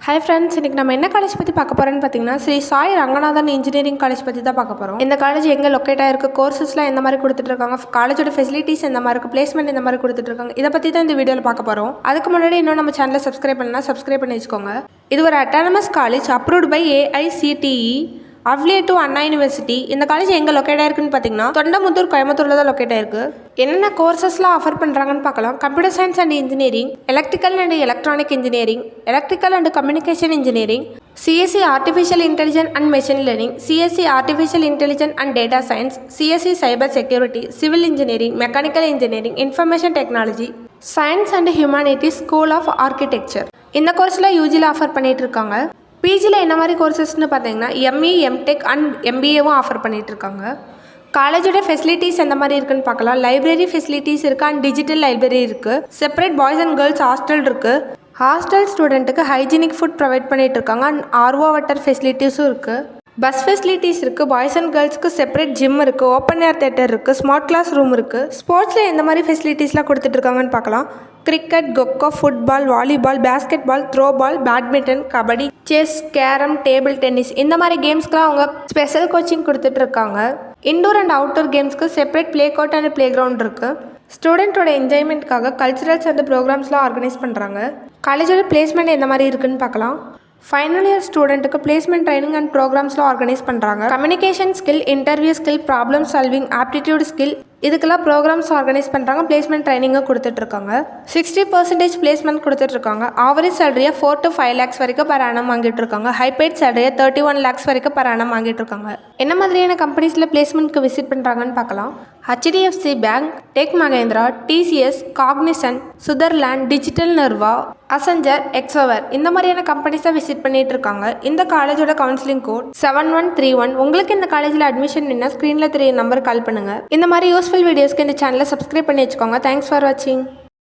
Hi friends, இன்றைக்கி நம்ம என்ன காலேஜ் பற்றி பார்க்க போகிறோன்னு பார்த்தீங்கன்னா ஸ்ரீ சாய் ரங்கநாதன் இன்ஜினியரிங் காலேஜ் பற்றி தான் பார்க்க போகிறோம். இந்த காலேஜ் எங்கே லொக்கேட் ஆகிருக்கு, கோர்சஸ்லாம் எந்த மாதிரி கொடுத்துட்ருக்காங்க, காலேஜோட ஃபெசிலிட்டிஸ் எந்த மாதிரி இருக்குது, பிளேஸ்மெண்ட் எந்த மாதிரி கொடுத்துட்ருக்காங்க, இதை பற்றி தான் இந்த வீடியோவில் பார்க்க போகிறோம். அதுக்கு முன்னாடி இன்னும் நம்ம சேனலை சப்ஸ்கிரைப் பண்ணி வச்சுக்கோங்க. இது ஒரு autonomous college approved by AICTE affiliate to Anna university. இந்த காலேஜ் எங்கே லொக்கேட் ஆயிருக்குன்னு பார்த்தீங்கன்னா தொண்டமுத்தூர், கோயம்புத்தூரில் தான் லொக்கேட் ஆயிருக்கு. என்னென்ன கோர்சஸ்லாம் ஆஃபர் பண்ணுறாங்கன்னு பார்க்கலாம். Computer science and engineering, electrical and electronic engineering, electrical and communication engineering, CSE artificial intelligence and machine learning, CSE artificial intelligence and data science, CSE cyber security, civil engineering, mechanical engineering, information technology, science and humanities, school of architecture. இந்த கோர்ஸில் யூஜியில் offer பண்ணிட்டு இருக்காங்க. பிஜியில் என்ன மாதிரி கோர்சஸ்ன்னு பார்த்தீங்கன்னா ME, MTech அண்ட் MBAவும் offer பண்ணிகிட்ருக்காங்க. காலேஜோட ஃபெசிலிட்டிஸ் எந்த மாதிரி இருக்குன்னு பார்க்கலாம். லைப்ரரி ஃபெசிலிட்டிஸ் இருக்குது அண்ட் டிஜிட்டல் லைப்ரரி இருக்குது. Separate boys and girls hostel இருக்குது. ஹாஸ்டல் ஸ்டூடெண்ட்டுக்கு ஹைஜீனிக் ஃபுட் ப்ரொவைட் பண்ணிகிட்டு இருக்காங்க அண்ட் RO வாட்டர் ஃபெசிலிட்டிஸும் இருக்குது. பஸ் ஃபெசிலிட்டிஸ் இருக்குது. பாய்ஸ் அண்ட் கேர்ள்ஸ்க்கு செப்பரேட் ஜிம் இருக்குது, ஓப்பன் ஏர் தேட்டர் இருக்குது, ஸ்மார்ட் கிளாஸ் ரூம் இருக்குது. ஸ்போர்ட்ஸில் எந்த மாதிரி ஃபெசிலிட்டிஸ்லாம் கொடுத்துட்ருக்காங்கன்னு பார்க்கலாம். Cricket, kho-kho, football, volleyball, basketball, throw பால், badminton, kabaddi, chess, carrom, table tennis இந்த மாதிரி கேம்ஸ்க்குலாம் அவங்க ஸ்பெஷல் கோச்சிங் கொடுத்துட்ருக்காங்க. இன்டோர் அண்ட் அவுட்டோர் கேம்ஸ்க்கு separate play court and playground இருக்குது. ஸ்டூடெண்ட்டோட என்ஜாய்மெண்ட்காக கல்ச்சுரல்ஸ் அண்ட் ப்ரோக்ராம்ஸ்லாம் ஆர்கனைஸ் பண்ணுறாங்க. காலேஜோட பிளேஸ்மெண்ட் எந்த மாதிரி இருக்குன்னு பார்க்கலாம். ஃபைனல் இயர் ஸ்டூடெண்ட்டுக்கு பிளேஸ்மெண்ட் ட்ரைனிங் அண்ட் ப்ரோக்ராம்ஸ்லாம் ஆர்கனைஸ் பண்ணுறாங்க. Communication skill, interview skill, problem solving, aptitude skill இதுக்கெல்லாம் ப்ரோக்ராம்ஸ் ஆர்கனைஸ் பண்ணுறாங்க. பிளேஸ்மெண்ட் ட்ரைனிங்கும் கொடுத்துட்ருக்காங்க. 60% பிளேஸ்மெண்ட் கொடுத்துட்ருக்காங்க. ஆவரேஜ் சேலரியை 4 to 5 lakhs வரைக்கும் per annum வாங்கிட்டு இருக்காங்க. ஹைபேட் சேலரியை 31 lakhs வரைக்கும் per annum வாங்கிட்டு இருக்காங்க. என்ன மாதிரியான கம்பெனிஸில் பிளேஸ்மெண்ட்க்கு விசிட் பண்ணுறாங்கன்னு பார்க்கலாம். HDFC bank, Tech Mahindra, TCS, Cognizant, Sutherland, digital நிர்வா, அசஞ்சர், எக்ஸோவர் இந்த மாதிரியான கம்பெனிஸை விசிட் பண்ணிட்டு இருக்காங்க. இந்த காலேஜோட கவுன்சிலிங் கோட் 7131. உங்களுக்கு இந்த காலேஜில் அட்மிஷன் என்ன ஸ்க்ரீனில் தெரிய நம்பர் கால் பண்ணுங்கள். இந்த மாதிரி யூஸ்ஃபுல் வீடியோஸ்க்கு இந்த சேனலை சப்ஸ்கிரைப் பண்ணி வச்சுக்கோங்க. தேங்க்ஸ் ஃபார் வாட்சிங்.